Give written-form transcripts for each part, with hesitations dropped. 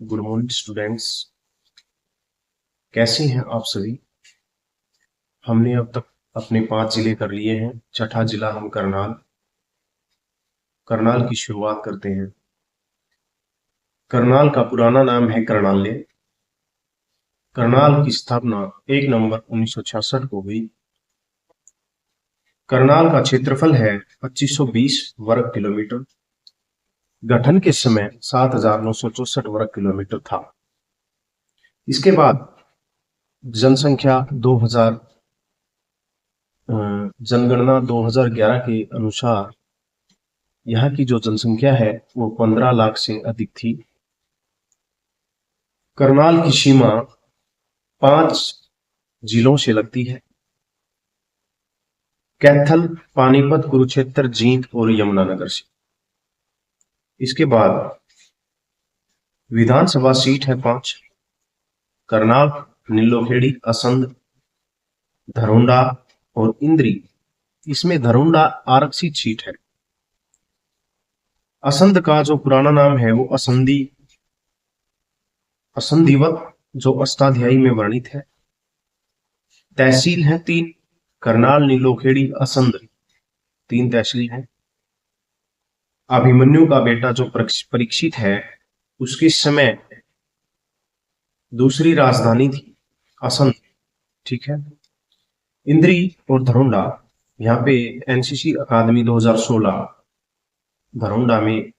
Good morning students. कैसे हैं आप सभी। हमने अब तक अपने 5 जिले कर लिए हैं। छठा जिला हम करनाल करनाल की शुरुआत करते हैं। करनाल का पुराना नाम है करनाल्य। करनाल की स्थापना 1 नवंबर 1966 को हुई। करनाल का क्षेत्रफल है 2520 वर्ग किलोमीटर। गठन के समय 7964 वर्ग किलोमीटर था। इसके बाद जनसंख्या 2000 जनगणना 2011 के अनुसार यहाँ की जो जनसंख्या है वो 15 लाख से अधिक थी। करनाल की सीमा 5 जिलों से लगती है: कैथल, पानीपत, कुरुक्षेत्र, जींद और यमुनानगर से। इसके बाद विधानसभा सीट है 5: करनाल, नीलोखेड़ी, असंध, धरोंडा और इंद्री। इसमें धरोंडा आरक्षित सीट है। असंध का जो पुराना नाम है वो असंधिवत, जो अष्टाध्यायी में वर्णित है। तहसील है 3: करनाल, नीलोखेड़ी, असंध, 3 तहसील है। अभिमन्यु का बेटा जो परीक्षित है उसके समय दूसरी राजधानी थी असंध। ठीक है। इंद्री और धरोंडा, यहाँ पे एनसीसी अकादमी 2016 धरोंडा में,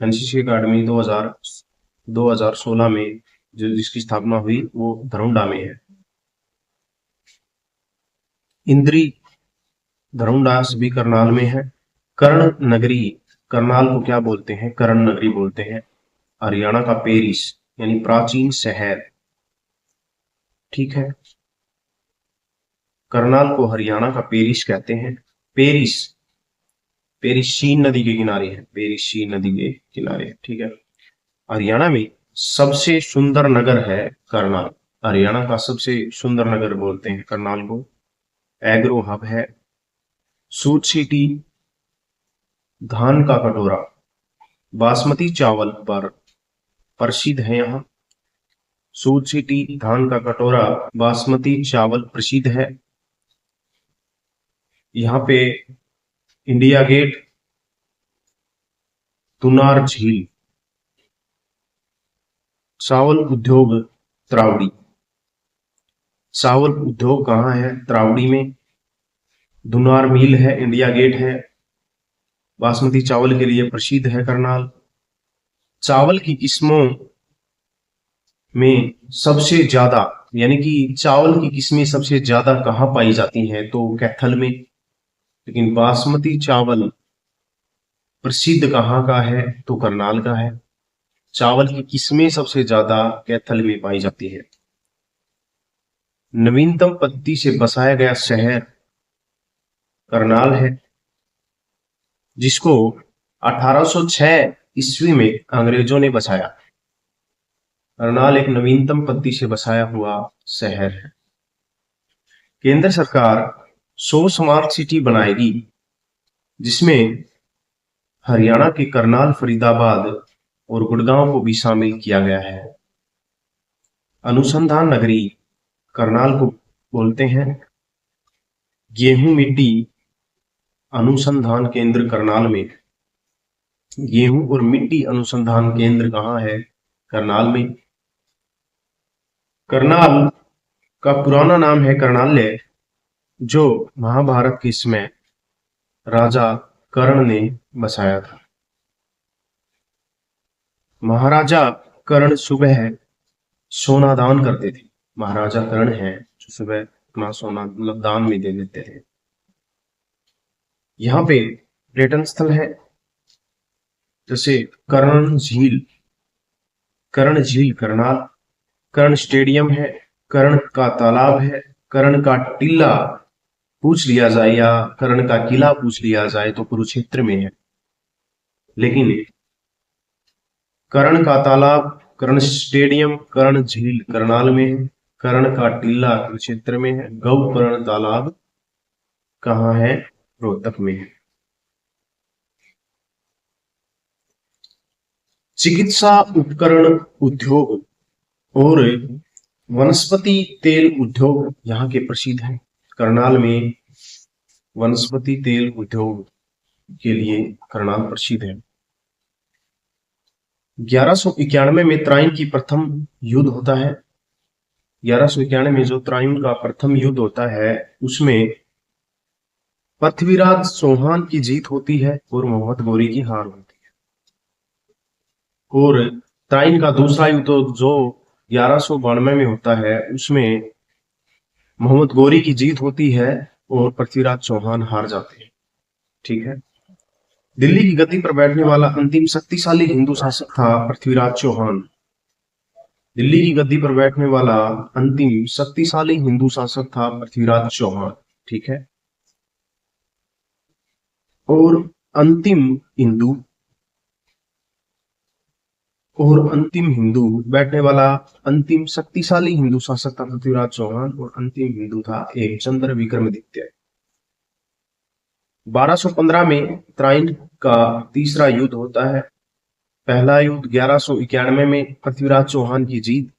एनसीसी अकादमी 2016 में जो जिसकी स्थापना हुई वो धरोंडा में है। इंद्री, धरोंडा सभी करनाल में है। कर्ण नगरी, करनाल को क्या बोलते हैं? कर्ण नगरी बोलते हैं। हरियाणा का पेरिस यानी प्राचीन शहर। ठीक है। करनाल को हरियाणा का पेरिस कहते हैं। पेरिस, पेरिस शीन नदी के किनारे है। पेरिस शीन नदी के किनारे है। ठीक है। हरियाणा में सबसे सुंदर नगर है करनाल। हरियाणा का सबसे सुंदर नगर बोलते हैं करनाल को। एग्रो हब है। सूट सिटी, धान का कटोरा, बासमती चावल पर प्रसिद्ध है यहाँ। सूट सिटी, धान का कटोरा, बासमती चावल प्रसिद्ध है। यहाँ पे इंडिया गेट, तुनार झील, चावल उद्योग त्रावड़ी। चावल उद्योग कहाँ है? त्रावड़ी में। धुनार मिल है, इंडिया गेट है। बासमती चावल के लिए प्रसिद्ध है करनाल। चावल की किस्मों में सबसे ज्यादा, यानी कि चावल की किस्में सबसे ज्यादा कहाँ पाई जाती हैं? तो कैथल में। लेकिन बासमती चावल प्रसिद्ध कहाँ का है? तो करनाल का है। चावल की किस्में सबसे ज्यादा कैथल में पाई जाती है। नवीनतम पद्धति से बसाया गया शहर करनाल है, जिसको 1806 ईस्वी में अंग्रेजों ने बसाया। करनाल एक नवीनतम पद्धति से बसाया हुआ शहर है। केंद्र सरकार 100 स्मार्ट सिटी बनाएगी, जिसमें हरियाणा के करनाल, फरीदाबाद और गुड़गांव को भी शामिल किया गया है। अनुसंधान नगरी करनाल को बोलते हैं। गेहूं मिट्टी अनुसंधान केंद्र करनाल में। गेहूं और मिट्टी अनुसंधान केंद्र कहाँ है? करनाल में। करनाल का पुराना नाम है करनाल्य, जो महाभारत के समय राजा कर्ण ने बसाया था। महाराजा कर्ण सुबह सोना दान करते थे। महाराजा कर्ण हैं जो सुबह अपना सोना मतलब दान में दे देते थे। यहाँ पे पर्यटन स्थल है, जैसे कर्ण झील करनाल, कर्ण स्टेडियम है, कर्ण का तालाब है, कर्ण का टीला पूछ लिया जाए या कर्ण का किला पूछ लिया जाए तो कुरुक्षेत्र में है। लेकिन कर्ण का तालाब, कर्ण स्टेडियम, कर्ण झील करनाल में है। कर्ण का टीला कुरुक्षेत्र में है। गौकर्ण तालाब कहाँ है? रोहतक में है। चिकित्सा उपकरण उद्योग और वनस्पति तेल उद्योग यहाँ के प्रसिद्ध हैं। करनाल में वनस्पति तेल उद्योग के लिए करनाल प्रसिद्ध है। 1191 में त्राइन की प्रथम युद्ध होता है। 1191 में जो त्राइन का प्रथम युद्ध होता है उसमें पृथ्वीराज चौहान की जीत होती है और मोहम्मद गौरी की हार होती है। और त्राइन का दूसरा युद्ध जो 1192 में होता है उसमें मोहम्मद गौरी की जीत होती है और पृथ्वीराज चौहान हार जाते हैं। ठीक है। दिल्ली की गद्दी पर बैठने वाला अंतिम शक्तिशाली हिंदू शासक था पृथ्वीराज चौहान। दिल्ली की गद्दी पर बैठने वाला अंतिम शक्तिशाली हिंदू शासक था पृथ्वीराज चौहान। ठीक है। और अंतिम हिंदू बैठने वाला अंतिम शक्तिशाली हिंदू शासक था पृथ्वीराज चौहान और अंतिम हिंदू था एक चंद्र विक्रमादित्य। 1215 में त्राइन का तीसरा युद्ध होता है। पहला युद्ध 1191 में पृथ्वीराज चौहान की जीत,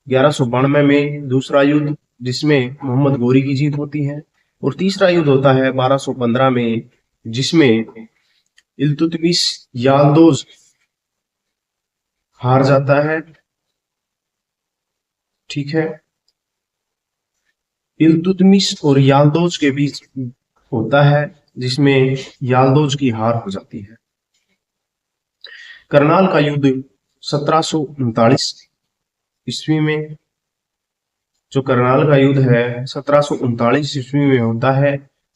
1192 में दूसरा युद्ध जिसमें मोहम्मद गौरी की जीत होती है और तीसरा युद्ध होता है 1215 में जिसमें इल्तुतमिश याल्दोज हार जाता है। ठीक है। इल्तुतमिश और याल्दोज के बीच होता है जिसमें याल्दोज की हार हो जाती है। करनाल का युद्ध 1739 ईस्वी में, जो करनाल का युद्ध है 1739 ईस्वी में होता है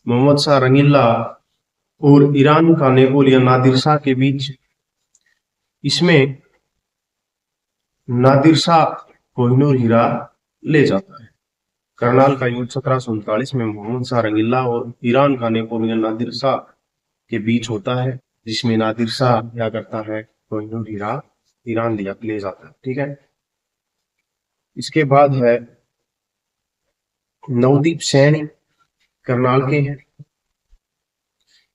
मोहम्मद शाह रंगीला और ईरान का नेपोलियन नादिर शाह के बीच। इसमें नादिर शाह कोहिनूर हीरा ले जाता है। करनाल का युद्ध 1739 में मोहम्मद शाह रंगीला और ईरान का नेपोलियन नादिर शाह के बीच होता है जिसमें नादिर शाह क्या करता है, कोहिनूर हीरा ईरान ले जाता है। ठीक है। इसके बाद है नवदीप सैनी, करनाल के हैं।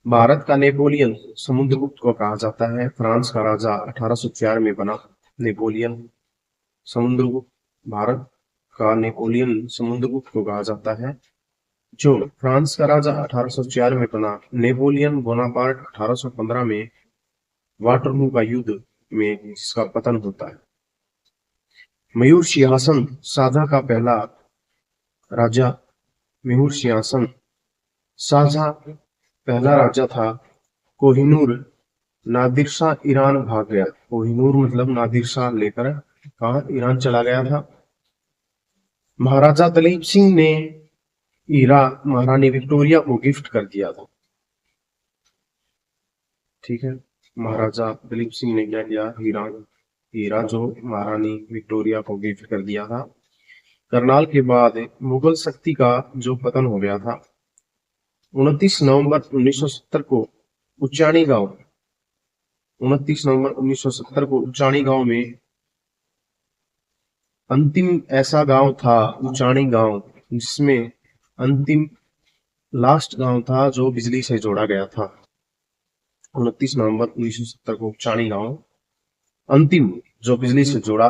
भारत का नेपोलियन समुद्रगुप्त को कहा जाता है। फ्रांस का राजा 1804 में बना नेपोलियन समुद्रगुप्त। भारत का नेपोलियन समुद्रगुप्त को कहा जाता है। जो फ्रांस का राजा 1804 में बना नेपोलियन बोनापार्ट 1815 में वाटरलू का युद्ध में जिसका पतन होता है। मयूर सिंहासन शाहजहां का पहला राजा, मयूर सिंहासन शाहजहां पहला राजा था। कोहिनूर नादिर शाह ईरान भाग गया। कोहिनूर मतलब नादिर शाह लेकर कहा, ईरान चला गया था। महाराजा दलीप सिंह ने हीरा महारानी विक्टोरिया को गिफ्ट कर दिया था। ठीक है। महाराजा दलीप सिंह ने क्या किया, हीरा जो महारानी विक्टोरिया को गिफ्ट कर दिया था। करनाल के बाद मुगल शक्ति का जो पतन हो गया था 29 नवंबर 1970 को उचानी गांव 29 नवंबर 1970 को उचानी गांव में अंतिम ऐसा गांव था उचानी गांव जिसमें अंतिम लास्ट गांव था जो बिजली से जोड़ा गया था। 29 नवंबर 1970 को उचानी गांव अंतिम जो बिजली से जोड़ा।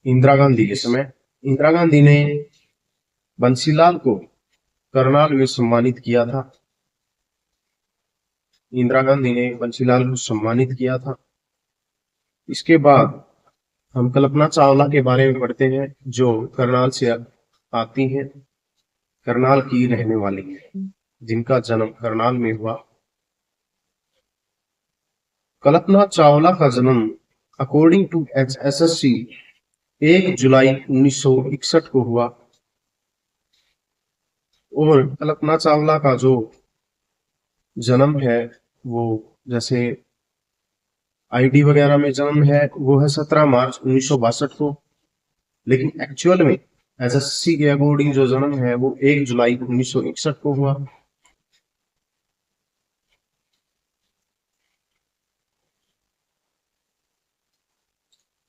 इंदिरा गांधी के समय इंदिरा गांधी ने बंसीलाल को करनाल में सम्मानित किया था। इंदिरा गांधी ने बंसीलाल को सम्मानित किया था। इसके बाद हम कल्पना चावला के बारे में पढ़ते हैं जो करनाल से आती हैं, करनाल की रहने वाली है, जिनका जन्म करनाल में हुआ। कल्पना चावला का जन्म अकॉर्डिंग टू एसएससी 1 जुलाई 1961 को हुआ और कल्पना चावला का जो जन्म है वो जैसे आईडी वगैरह में जन्म है वो है 17 मार्च 1962 को, लेकिन एक्चुअल में एसएससी के अकॉर्डिंग जो जन्म है वो 1 जुलाई 1961 को हुआ।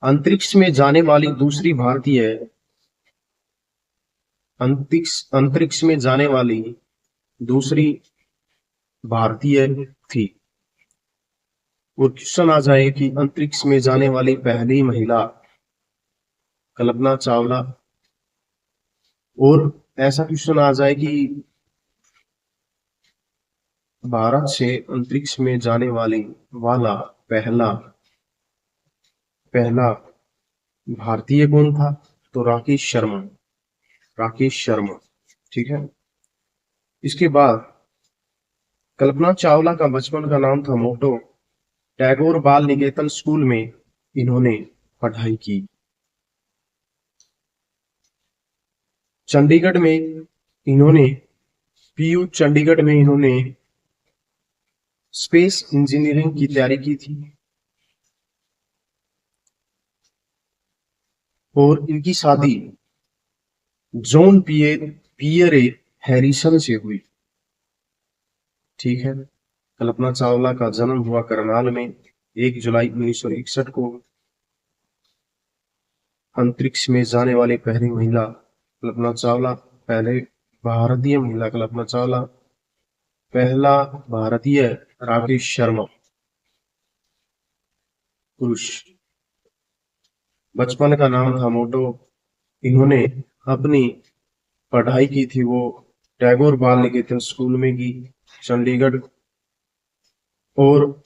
अंतरिक्ष में जाने वाली दूसरी भारतीय अंतरिक्ष में जाने वाली दूसरी भारतीय थी और क्वेश्चन आ जाए कि अंतरिक्ष में जाने वाली पहली महिला कल्पना चावला, और ऐसा क्वेश्चन आ जाए कि भारत से अंतरिक्ष में जाने वाला पहला पहला भारतीय कौन था, तो राकेश शर्मा, राकेश शर्मा। ठीक है। इसके बाद कल्पना चावला का बचपन का नाम था मोटो। टैगोर बाल निकेतन स्कूल में इन्होंने पढ़ाई की। चंडीगढ़ में इन्होंने पीयू चंडीगढ़ में इन्होंने स्पेस इंजीनियरिंग की तैयारी की थी, और इनकी शादी जॉन पियरे हैरिसन से हुई। ठीक है। कल्पना चावला का जन्म हुआ करनाल में 1 जुलाई 1961 को। अंतरिक्ष में जाने वाली पहली महिला कल्पना चावला, पहले भारतीय महिला कल्पना चावला, पहला भारतीय राकेश शर्मा, पुरुष। बचपन का नाम था मोटो। इन्होंने अपनी पढ़ाई की थी वो टैगोर बाल निकेतन स्कूल में की, चंडीगढ़, और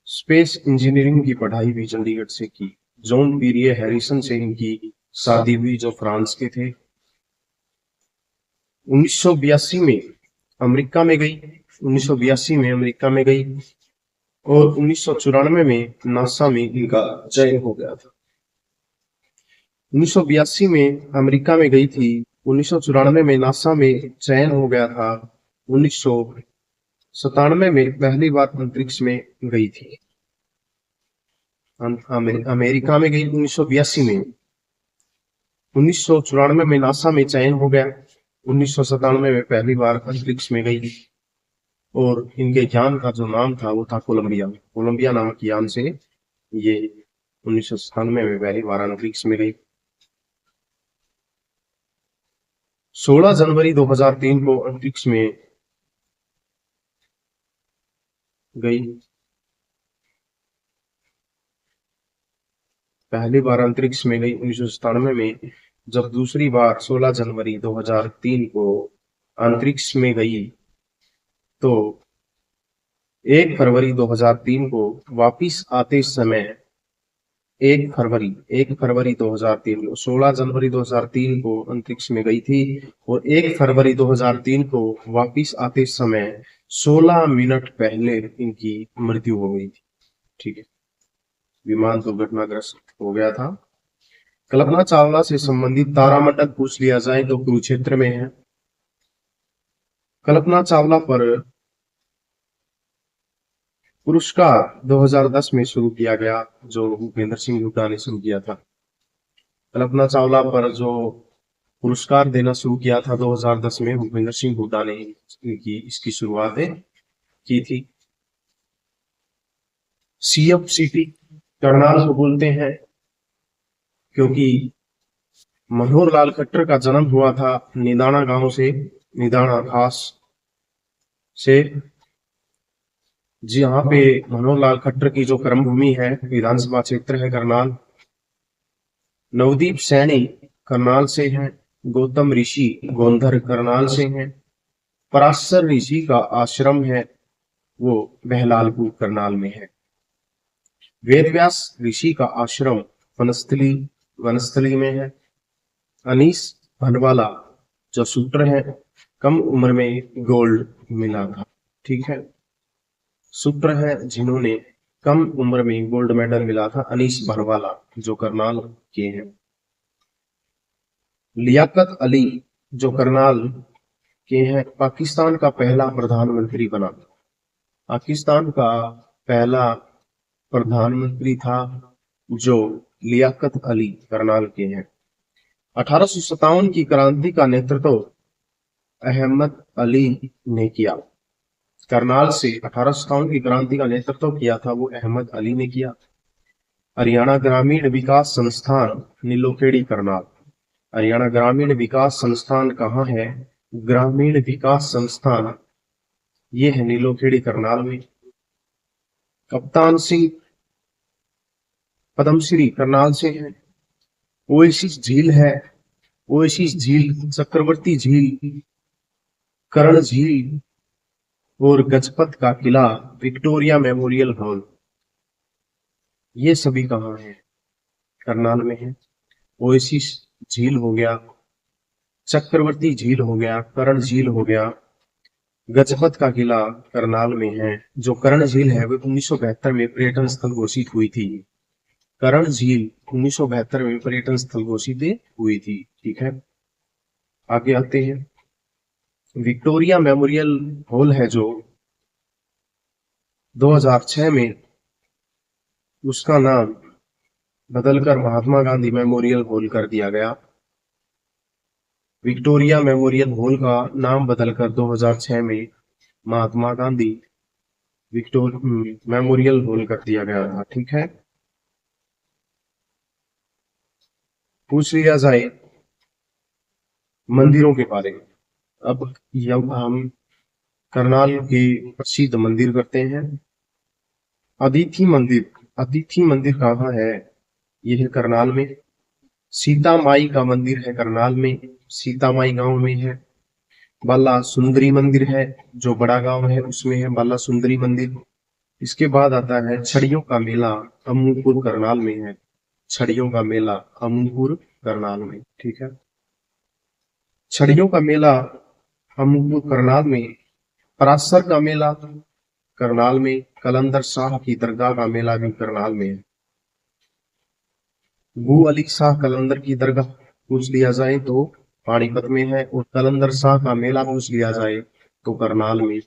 स्पेस इंजीनियरिंग की पढ़ाई भी चंडीगढ़ से की। जॉन पीरिये हैरिसन से इनकी शादी हुई, जो फ्रांस के थे। 1982 में अमेरिका में गई, 1982 में अमेरिका में गई, और 1994 में नासा में इनका चयन हो गया था। 1982 में अमेरिका में गई थी, 1994 में नासा में चयन हो गया था, 1997 में पहली बार अंतरिक्ष में गई थी। अमेरिका में गई 1982 में, 1994 में नासा में चयन हो गया, 1997 में पहली बार अंतरिक्ष में गई, और इनके यान का जो नाम था वो था कोलंबिया। कोलंबिया नामक यान से ये 1997 में पहली बार अंतरिक्ष में गई। 16 जनवरी 2003 को अंतरिक्ष में गई, पहली बार अंतरिक्ष में गई 1997 में। जब दूसरी बार 16 जनवरी 2003 को अंतरिक्ष में गई, तो 1 फरवरी 2003 को वापिस आते समय 1 फरवरी 2003 को, 16 जनवरी 2003 को अंतरिक्ष में गई थी, और 1 फरवरी 2003 को वापिस आते समय 16 मिनट पहले इनकी मृत्यु हो गई थी। ठीक है। विमान दुर्घटनाग्रस्त हो गया था। कल्पना चावला से संबंधित तारामंडल पूछ लिया जाए तो कुरुक्षेत्र में है। कल्पना चावला पर पुरस्कार 2010 में शुरू किया गया, जो भूपेंद्र सिंह हुड्डा ने शुरू किया था। कल्पना चावला पर जो पुरस्कार देना शुरू किया था 2010 में, भूपेंद्र सिंह हुड्डा ने इसकी शुरुआत की थी। CFCT करनाल को बोलते हैं, क्योंकि मनोहर लाल खट्टर का जन्म हुआ था निदाना गांव से, निदाना खास से, जहाँ पे मनोहर लाल खट्टर की जो कर्मभूमि है, विधानसभा क्षेत्र है करनाल। नवदीप सैनी करनाल से हैं, गौतम ऋषि गोंधर करनाल से हैं, पराशर ऋषि का आश्रम है वो बहलालपुर करनाल में है, वेदव्यास ऋषि का आश्रम वनस्थली में है, अनीस भनवाला जो शूटर है, कम उम्र में गोल्ड मिला था। ठीक है। शूटर है जिन्होंने कम उम्र में गोल्ड मेडल मिला था, अनीस भनवाला जो करनाल के हैं। लियाकत अली जो करनाल के हैं, पाकिस्तान का पहला प्रधानमंत्री बना। पाकिस्तान का पहला प्रधानमंत्री था जो लियाकत अली करनाल के हैं। 1857 की क्रांति का नेतृत्व अहमद अली ने किया। करनाल से 1857 की क्रांति का नेतृत्व किया था वो अहमद अली ने किया। हरियाणा ग्रामीण विकास संस्थान नीलोखेड़ी करनाल। हरियाणा ग्रामीण विकास संस्थान कहाँ है? ग्रामीण विकास संस्थान ये है नीलोखेड़ी करनाल में। कप्तान सिंह पद्मश्री करनाल से है। ओएसिस झील है, ओएसिस झील, चक्रवर्ती झील, कर्ण झील और गजपत का किला, विक्टोरिया मेमोरियल हॉल, ये सभी कहाँ है? करनाल में है। ओएसिस झील हो गया, चक्रवर्ती झील हो गया, कर्ण झील हो गया, गजपत का किला करनाल में है। जो कर्ण झील है वो 1972 में पर्यटन स्थल घोषित हुई थी। कर्ण झील 1972 में पर्यटन स्थल घोषित हुई थी। ठीक है, आगे आते हैं। विक्टोरिया मेमोरियल हॉल है जो 2006 में उसका नाम बदलकर महात्मा गांधी मेमोरियल हॉल कर दिया गया। विक्टोरिया मेमोरियल हॉल का नाम बदलकर 2006 में महात्मा गांधी मेमोरियल हॉल कर दिया गया था। ठीक है, पूछ लिया जाए मंदिरों के बारे में। अब हम करनाल के प्रसिद्ध मंदिर करते हैं। अदिति मंदिर, अदिति मंदिर कहाँ है? यह है करनाल में। सीता माई का मंदिर है करनाल में, सीता माई गांव में है। बाला सुंदरी मंदिर है जो बड़ा गांव है उसमें है बाला सुंदरी मंदिर। इसके बाद आता है छड़ियों का मेला, अमूलपुर करनाल में है। छड़ियों का मेला अमूलपुर करनाल में। ठीक है, छड़ियों का मेला अमूलपुर करनाल में। परासर का मेला करनाल में। कलंदर शाह की दरगाह का मेला भी करनाल में है। बू अली शाह कलंदर की दरगाह पूछ लिया जाए तो पानीपत में है, और कलंदर शाह का मेला पूछ लिया जाए तो करनाल में।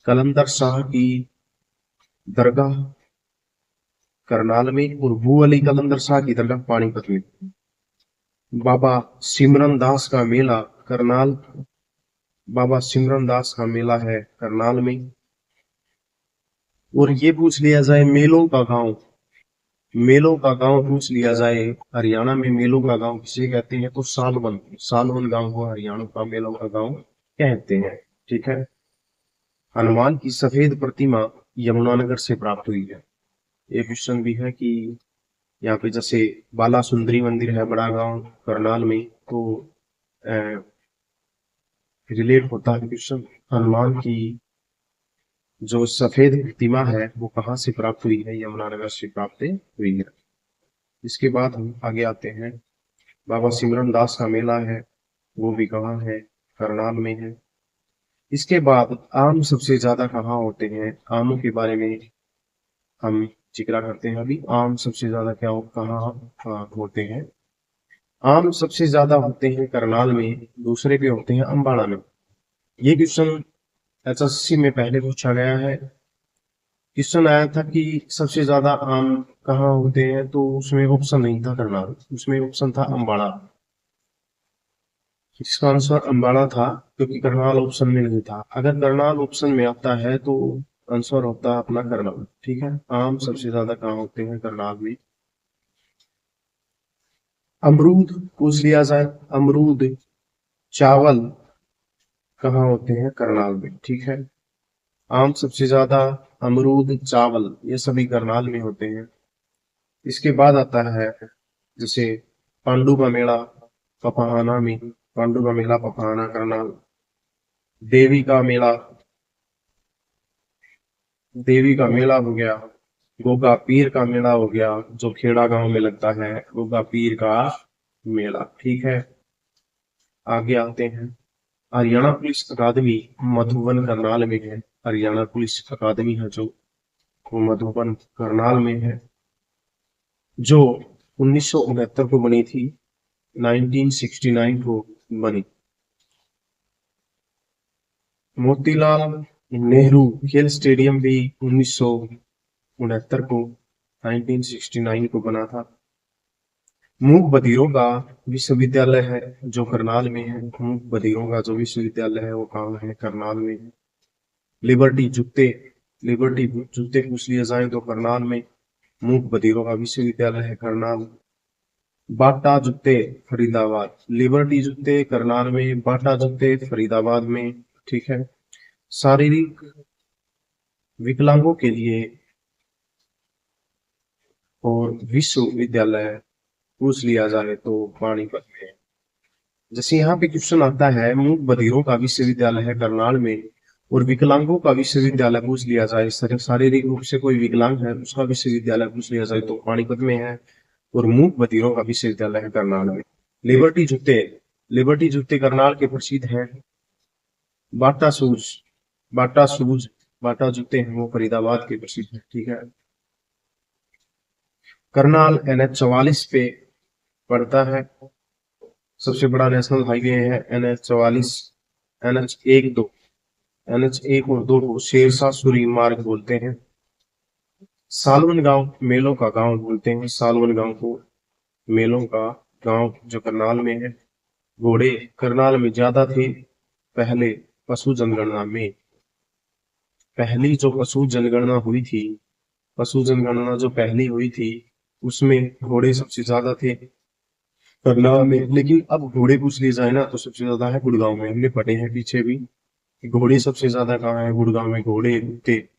कलंदर शाह की दरगाह करनाल में और बू अली कलंदर शाह की दरगाह पानीपत में। बाबा सिमरन दास का मेला करनाल, बाबा सिमरन दास का मेला है करनाल में। और ये पूछ लिया जाए मेलों का गांव, मेलों का गांव पूछ लिया जाए हरियाणा में मेलों का गांव किसे कहते हैं? तो सालवन, सालवन गांव को हरियाणा का मेलों का गांव कहते हैं। ठीक है, हनुमान की सफेद प्रतिमा यमुनानगर से प्राप्त हुई है। ये क्वेश्चन भी है कि यहाँ पे जैसे बाला सुंदरी मंदिर है बड़ा गांव करनाल में, तो रिलेट होता है क्वेश्चन। हनुमान की जो सफेद प्रतिमा है वो कहाँ से प्राप्त हुई है? यमुनानगर से प्राप्त हुई है। इसके बाद हम आगे आते हैं। बाबा सिमरन दास का मेला है, वो भी कहाँ है? करनाल में है। इसके बाद आम सबसे ज्यादा कहाँ होते हैं? आमों के बारे में हम जिक्र करते हैं अभी। आम सबसे ज्यादा कहाँ होते हैं? आम सबसे ज्यादा होते हैं करनाल में, दूसरे पे होते हैं अम्बाड़ा में। ये क्वेश्चन एसएससी में पहले पूछा गया है। क्वेश्चन आया था कि सबसे ज्यादा आम कहाँ होते हैं, तो उसमें ऑप्शन नहीं था करनाल, उसमें ऑप्शन था अम्बाड़ा। इसका आंसर अम्बाड़ा था क्योंकि करनाल ऑप्शन में नहीं था। अगर करनाल ऑप्शन में आता है तो आंसर होता है अपना करनाल। ठीक है, आम सबसे ज्यादा कहाँ होते हैं? करनाल में। अमरूद पूछ लिया जाए, अमरूद चावल कहाँ होते हैं? करनाल में। ठीक है, आम सबसे ज्यादा, अमरूद, चावल, ये सभी करनाल में होते हैं। इसके बाद आता है जैसे पांडु का मेला पपहाना में, पांडु का मेला पपहाना करनाल। देवी का मेला, देवी का मेला हो गया। गोगा पीर का मेला हो गया जो खेड़ा गांव में लगता है, गोगा पीर का मेला। ठीक है, आगे आते हैं। हरियाणा पुलिस अकादमी मधुबन करनाल में है। हरियाणा पुलिस अकादमी है जो वो मधुबन करनाल में है, जो 1969 को बनी थी, 1969 को बनी। मोतीलाल नेहरू खेल स्टेडियम भी 1969 को 1969 को बना था। मूक बधिरों का विश्वविद्यालय है जो करनाल में है। मूक बधिरों का जो विश्वविद्यालय है वो कहाँ है? करनाल में है। लिबर्टी जूते, लिबर्टी जूते पूछ लिए जाए तो करनाल में। मूक बधिरों का विश्वविद्यालय है करनाल। बाटा जूते फरीदाबाद, लिबर्टी जूते करनाल में, बाटा जूते फरीदाबाद में। ठीक है, शारीरिक विकलांगों के लिए और विश्वविद्यालय पूछ लिया जाए तो पानीपत में। जैसे यहाँ पे क्वेश्चन आता है, मूक बधिरों का विश्वविद्यालय है करनाल में और विकलांगों का विश्वविद्यालय पूछ लिया जाए, शारीरिक रूप से कोई विकलांग है उसका विश्वविद्यालय पूछ लिया जाए तो पानीपत में है, और मूक बधिरों का विश्वविद्यालय है करनाल में। लिबर्टी जूते, लिबर्टी जूते करनाल के प्रसिद्ध है। बाटा शूज, बाटा शूज, बाटा जूते हैं वो फरीदाबाद के प्रसिद्ध है। ठीक है। करनाल NH 44 पे पड़ता है, सबसे बड़ा नेशनल हाईवे है NH 44। NH 1 और 2 को शेरशाह सूरी मार्ग बोलते हैं। सालवन गांव मेलों का गांव बोलते हैं, सालवन गांव को मेलों का गांव जो करनाल में है। घोड़े करनाल में ज्यादा थे पहले पशु जनगणना में। पहली जो पशु जनगणना हुई थी, पशु जनगणना जो पहली हुई थी उसमें घोड़े सबसे ज्यादा थे करनाल में। लेकिन अब घोड़े पूछ लिए जाए ना तो सबसे ज्यादा है गुड़गांव में। हमने पढ़े हैं पीछे भी, घोड़े सबसे ज्यादा कहाँ है, गुड़गांव में। घोड़े कुत्ते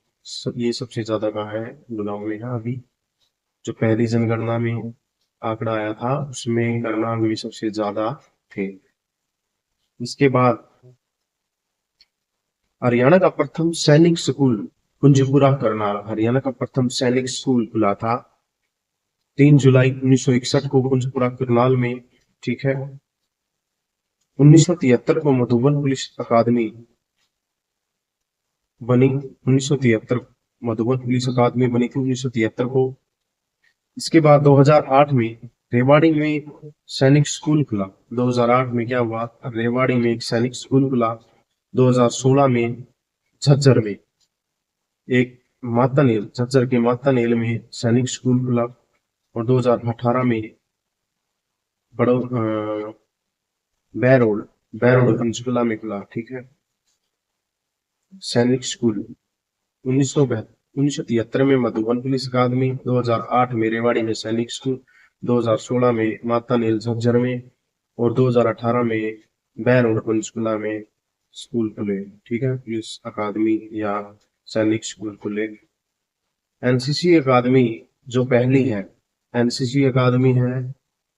ये सबसे ज्यादा कहाँ है, गुड़गांव में है। अभी जो पहली जनगणना में आंकड़ा आया था उसमें करनाल में सबसे ज्यादा थे। इसके बाद हरियाणा का प्रथम सैनिक स्कूल कुंजपुरा करनाल। हरियाणा का प्रथम सैनिक स्कूल खुला था 3 जुलाई 1961 को कुंजपुरा करनाल में। ठीक है। 1973 को मधुबन पुलिस अकादमी बनी। 1973 मधुबन पुलिस अकादमी बनी थी 1973 को। इसके बाद 2008 में रेवाड़ी में सैनिक स्कूल खुला। 2008 में क्या हुआ, रेवाड़ी में एक सैनिक स्कूल खुला। 2016 में झज्जर में एक मातानेल, झज्जर के मातानेल में सैनिक स्कूल खुला। और 2018 में बड़ो बैरोड, बैरोड पंचकुला में खुला। ठीक है। सैनिक स्कूल 1973 में मधुबन पुलिस अकादमी, 2008 में रेवाड़ी में सैनिक स्कूल, 2016 में मातानेल झज्जर में और 2018 में बैरोड पंचकुला में स्कूल खुले। ठीक है, पुलिस अकादमी या सैनिक स्कूल खुले। एनसीसी अकादमी जो पहली है, एनसीसी अकादमी है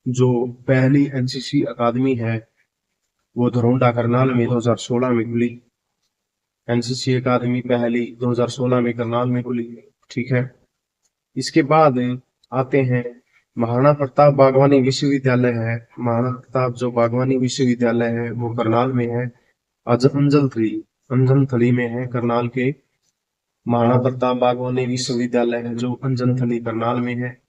जो पहली एनसीसी अकादमी है वो धरोंडा करनाल में 2016 में खुली। एनसीसी अकादमी पहली 2016 में करनाल में खुली। ठीक है। इसके बाद आते हैं महाराणा प्रताप बागवानी विश्वविद्यालय है। महाराणा प्रताप जो बागवानी विश्वविद्यालय है वो करनाल में है। अंजनथली में है करनाल के। महाराणा प्रताप बागवानी विश्वविद्यालय है जो अंजनथली करनाल में है,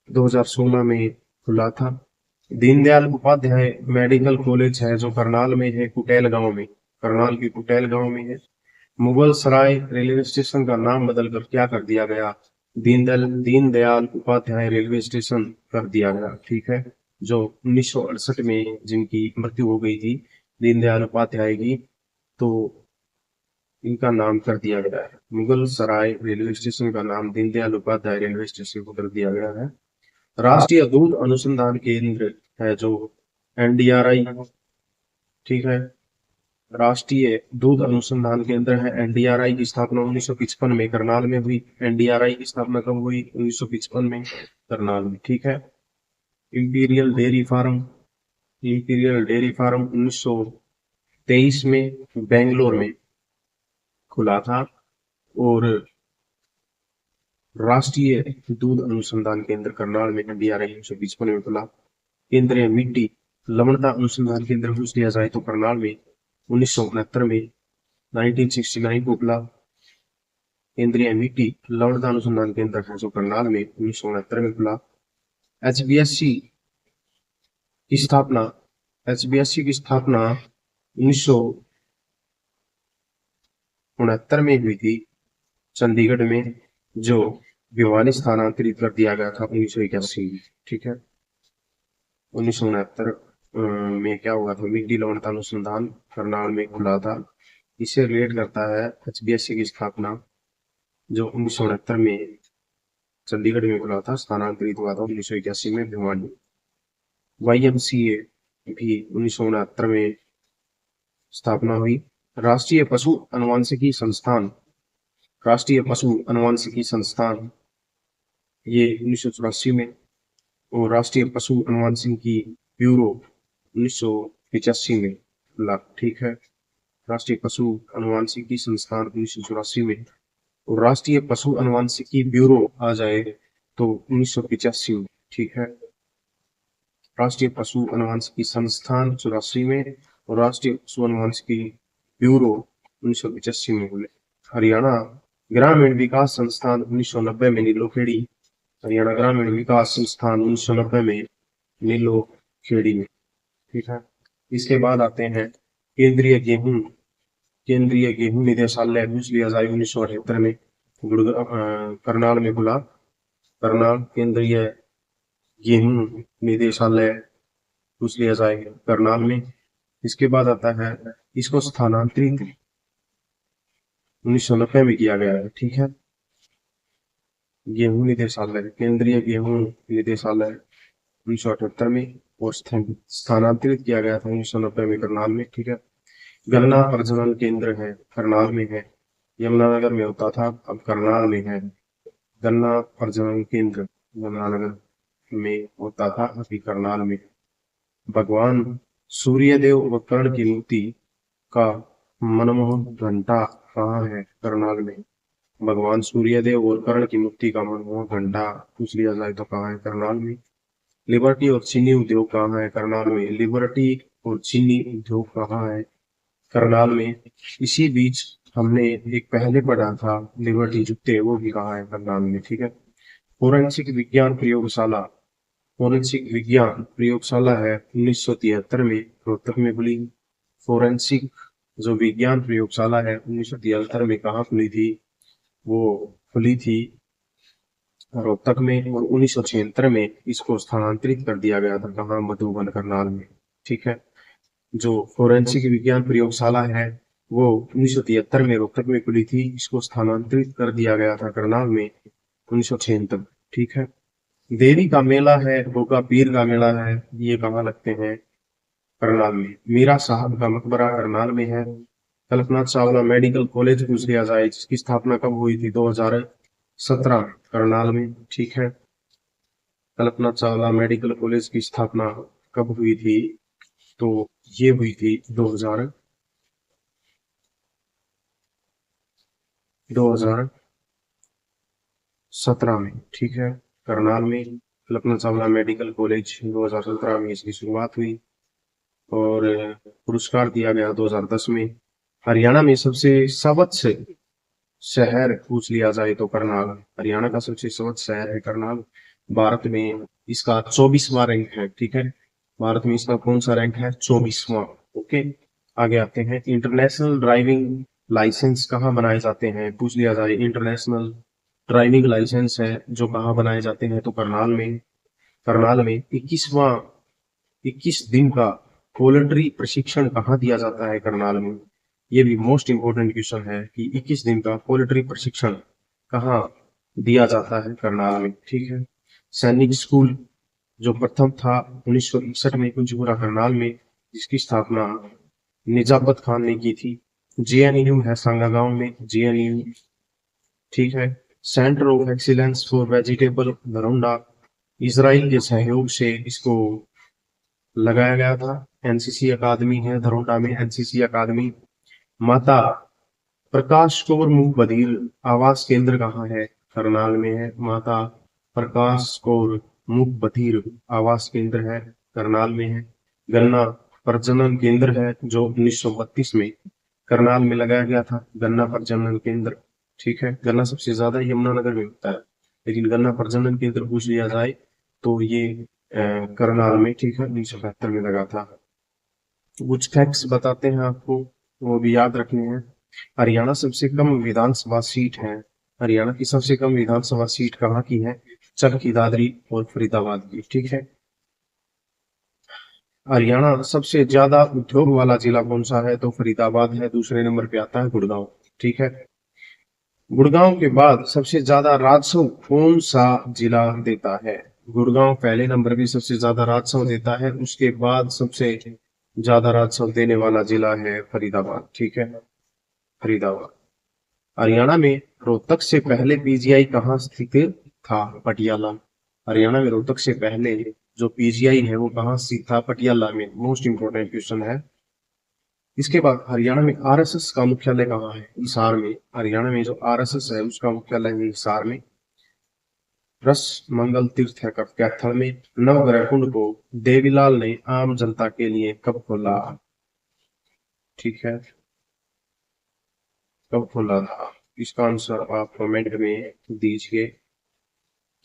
2016 में खुला था। दीनदयाल उपाध्याय मेडिकल कॉलेज है जो करनाल में है, कुटेल गांव में, करनाल के कुटेल गांव में है। मुगल सराय रेलवे स्टेशन का नाम बदलकर क्या कर दिया गया, दीनदयाल उपाध्याय रेलवे स्टेशन कर दिया गया। ठीक है। जो 1968 में जिनकी मृत्यु हो गई थी दीनदयाल उपाध्याय की, तो इनका नाम कर दिया गया है। मुगल सराय रेलवे स्टेशन का नाम दीनदयाल उपाध्याय रेलवे स्टेशन को कर दिया गया है। राष्ट्रीय दूध अनुसंधान केंद्र है जो NDRI। ठीक है। राष्ट्रीय दूध अनुसंधान केंद्र है NDRI की स्थापना 1955 में करनाल में हुई। NDRI की स्थापना कब हुई, 1955 में करनाल में। ठीक है। Imperial dairy farm, imperial dairy farm 1923 में बेंगलोर में खुला था। और राष्ट्रीय दूध अनुसंधान केंद्र करनाल में NDRI 1955 में खुला। केंद्रीय मिट्टी लवणता अनुसंधान केंद्र पूछ लिया जाए तो करनाल में 1969 में 1969 को खुला। केंद्रीय मिट्टी लवणता अनुसंधान केंद्र है जो करनाल में 1969 में खुला। HBSC की स्थापना, HBSC की स्थापना 1969 में हुई थी चंडीगढ़ में, जो भिवानी स्थानांतरित कर दिया गया था 1981 में। ठीक है। 1969 में क्या हुआ था, मिट्टी लवणता अनुसंधान करनाल में खुला था। इसे रिलेट करता है HBSC की स्थापना जो 1969 में चंडीगढ़ में खुला था, स्थानांतरित हुआ था 1981 में भिवानी। YMCA भी 1969 में स्थापना हुई। राष्ट्रीय पशु अनुवांशिकी संस्थान राष्ट्रीय पशु अनुवांशिकी संस्थान ये 1984 में, और राष्ट्रीय पशु अनुवांशिकी ब्यूरो 1985 में खुला। ठीक है, राष्ट्रीय पशु अनुवांशिकी संस्थान 1984 में, और राष्ट्रीय पशु अनुवांशिकी ब्यूरो आ जाए तो 1985 में। ठीक है, राष्ट्रीय पशु अनुवांशिकी संस्थान 84 में और राष्ट्रीय पशु अनुवांशिकी ब्यूरो 1985 में खुले। हरियाणा ग्रामीण विकास संस्थान 1990 में नीलोखेड़ी, हरियाणा ग्रामीण विकास संस्थान 1990 में नीलोखेड़ी में। ठीक है, इसके बाद आते हैं केंद्रीय गेहूं निदेशालय भूसली अजाई 1978 में करनाल में खुला। करनाल केंद्रीय गेहूं निदेशालय भूसली अजाई करनाल में। इसके बाद आता है, इसको स्थानांतरित 1990 में किया गया है। ठीक है, गेहूं निदेशालय, केंद्रीय गेहूं निदेशालय 1978 में, और स्थानांतरित किया गया था 1990 में करनाल में। ठीक है, गन्ना प्रजनन केंद्र है करनाल में है, यमुनानगर में होता था, अब करनाल में है। गन्ना प्रजनन केंद्र यमुनानगर में होता था, अभी करनाल में। भगवान सूर्यदेव व कर्ण की मूर्ति का मनमोहक घंटा कहाँ है? करनाल में। भगवान सूर्यदेव और कर्ण की मूर्ति का मनमोहक घंटा पूछ लिया जाए तो कहाँ है? करनाल में। लिबर्टी और चीनी उद्योग कहाँ है? करनाल में। लिबर्टी और चीनी उद्योग कहाँ है? करनाल में। इसी बीच हमने एक पहले पढ़ा था लिबर्टी जूते, वो भी कहाँ है? करनाल में। ठीक है, फोरेंसिक विज्ञान प्रयोगशाला, फोरेंसिक विज्ञान प्रयोगशाला है 1973 में रोहतक में खुली। फोरेंसिक जो विज्ञान प्रयोगशाला है 1973 में कहाँ खुली थी? वो खुली थी रोहतक में, और 1976 में इसको स्थानांतरित कर दिया गया था कहाँ? मधुबन करनाल में। ठीक है, जो फोरेंसिक विज्ञान प्रयोगशाला है वो 1973 में रोहतक में खुली थी, इसको स्थानांतरित कर दिया गया था करनाल में 1976। ठीक है, देवी का मेला है, गोगा पीर का मेला है, ये कहाँ लगते हैं? करनाल में। मीरा साहब का मकबरा करनाल में है। कल्पना चावला मेडिकल कॉलेज पूछ लिया जाए, जिसकी स्थापना कब हुई थी? 2017 करनाल में। ठीक है, कल्पना चावला मेडिकल कॉलेज की स्थापना कब हुई थी? तो ये हुई थी 2017 में। ठीक है, करनाल में कल्पना चावला मेडिकल कॉलेज 2017 में इसकी शुरुआत हुई, और पुरस्कार दिया गया 2010 में। हरियाणा में सबसे स्वच्छ शहर पूछ लिया जाए तो करनाल, हरियाणा का सबसे स्वच्छ शहर है करनाल। भारत में इसका 24वां रैंक है। ठीक है, भारत में इसका कौन सा रैंक है? 24वां। ओके, आगे आते हैं, इंटरनेशनल ड्राइविंग लाइसेंस कहाँ बनाए जाते हैं? पूछ लिया जाए। इंटरनेशनल ड्राइविंग लाइसेंस है जो कहाँ बनाए जाते हैं? तो करनाल में। करनाल में 21 दिन का वॉलंटरी प्रशिक्षण कहाँ दिया जाता है? करनाल में। ये भी मोस्ट इंपोर्टेंट क्वेश्चन है कि 21 दिन का वॉलंटरी प्रशिक्षण कहाँ दिया जाता है? करनाल में। ठीक है, सैनिक स्कूल जो प्रथम था 1961 में कुंजपुरा करनाल में, जिसकी स्थापना निजामत खान ने की थी। जेएनयू है सांगा गांव में, जेएनयू। ठीक है, centre of excellence for vegetable Gharaunda, Israel के सहयोग से इसको लगाया गया था। एनसीसी अकादमी है धरोंडा में, एनसीसी अकादमी। माता प्रकाश कौर मूक बधिर आवास केंद्र कहाँ है? करनाल में है। माता प्रकाश कौर मूक बधिर आवास केंद्र है करनाल में है। गन्ना प्रजनन केंद्र है जो 1932 में करनाल में लगाया गया था, गन्ना प्रजनन केंद्र। ठीक है, गन्ना सबसे ज्यादा यमुनानगर में होता है, लेकिन गन्ना प्रजनन केंद्र पूछ लिया जाए तो ये करनाल में, ठीक है, 1972 में लगा था। कुछ फैक्ट्स बताते हैं आपको, वो भी याद रखने हैं। हरियाणा सबसे कम विधानसभा सीट है। हरियाणा की सबसे कम विधानसभा सीट कहाँ की है? चरखी दादरी और फरीदाबाद की। ठीक है, हरियाणा सबसे ज्यादा उद्योग वाला जिला कौन सा है? तो फरीदाबाद है। दूसरे नंबर पे आता है गुड़गांव। ठीक है, गुड़गांव के बाद सबसे ज्यादा राजस्व कौन सा जिला देता है? गुड़गांव पहले नंबर पे सबसे ज्यादा राजस्व देता है, उसके बाद सबसे ज्यादा राजस्व देने वाला जिला है फरीदाबाद। ठीक है, फरीदाबाद। हरियाणा में रोहतक से पहले पीजीआई कहाँ स्थित था? पटियाला। हरियाणा में रोहतक से पहले जो पीजीआई है वो कहाँ स्थित था? पटियाला में। मोस्ट इंपोर्टेंट क्वेश्चन है। इसके बाद हरियाणा में आरएसएस का मुख्यालय कहाँ है? हिसार में। हरियाणा में जो आरएसएस है उसका मुख्यालय है हिसार में। रस मंगल तीर्थ है कैथल में। नवग्रह कुंड को देवीलाल ने आम जनता के लिए कब खोला? ठीक है, कब खोला था? इसका आंसर आप कमेंट में दीजिए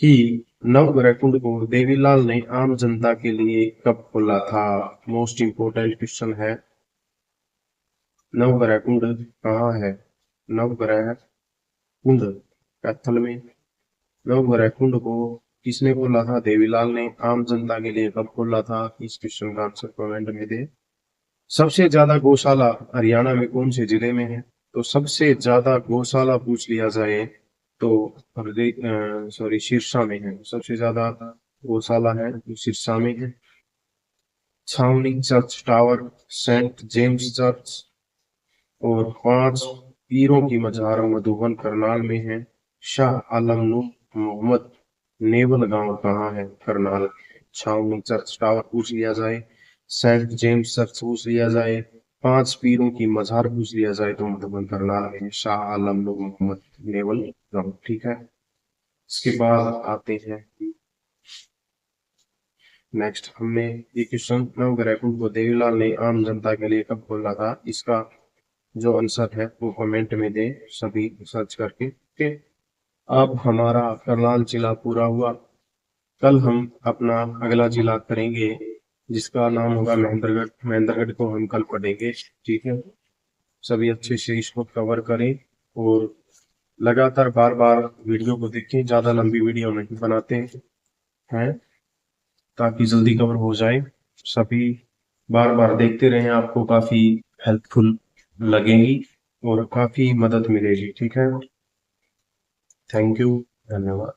कि नवग्रह कुंड को देवीलाल ने आम जनता के लिए कब खोला था। मोस्ट इंपोर्टेंट क्वेश्चन है। नवग्रह कुंड कहाँ है? नवग्रह कुंड कैथल में। नवग्रह कुंड को किसने खोला था? देवीलाल ने। आम जनता के लिए कब खोला था? इस क्वेश्चन का आंसर कमेंट में दे। सबसे ज्यादा गौशाला हरियाणा में कौन से जिले में है? तो सबसे ज्यादा गौशाला पूछ लिया जाए तो सॉरी सिरसा में है। सबसे ज्यादा गौशाला है जो सिरसा में है। छावनी church tower, saint James church और 5 पीरों की मजार मधुबन करनाल में है। शाह आलम नूर मोहम्मद नेवल गांव कहाँ है? करनाल। छावनी चर्च टावर पूछ लिया जाए, सेंट जेम्स चर्च पूछ लिया जाए, 5 पीरों की मजार पूछ लिया जाए तो मधुबन करनाल में शाह आलम नूर मोहम्मद नेवल गांव। ठीक है, इसके बाद आते हैं नेक्स्ट। हमने ये क्वेश्चन नवग्रह कुंड को देवीलाल ने आम जनता के लिए कब खोला था? इसका जो आंसर है वो कमेंट में दे सभी सर्च करके। ओके, अब हमारा करनाल जिला पूरा हुआ। कल हम अपना अगला जिला करेंगे जिसका नाम होगा महेंद्रगढ़। महेंद्रगढ़ को हम कल पढ़ेंगे। ठीक है, सभी अच्छे से इसको कवर करें और लगातार बार बार वीडियो को देखें। ज्यादा लंबी वीडियो नहीं बनाते हैं ताकि जल्दी कवर हो जाए। सभी बार बार देखते रहें, आपको काफी हेल्पफुल लगेगी और काफी मदद मिलेगी। ठीक है, थैंक यू, धन्यवाद।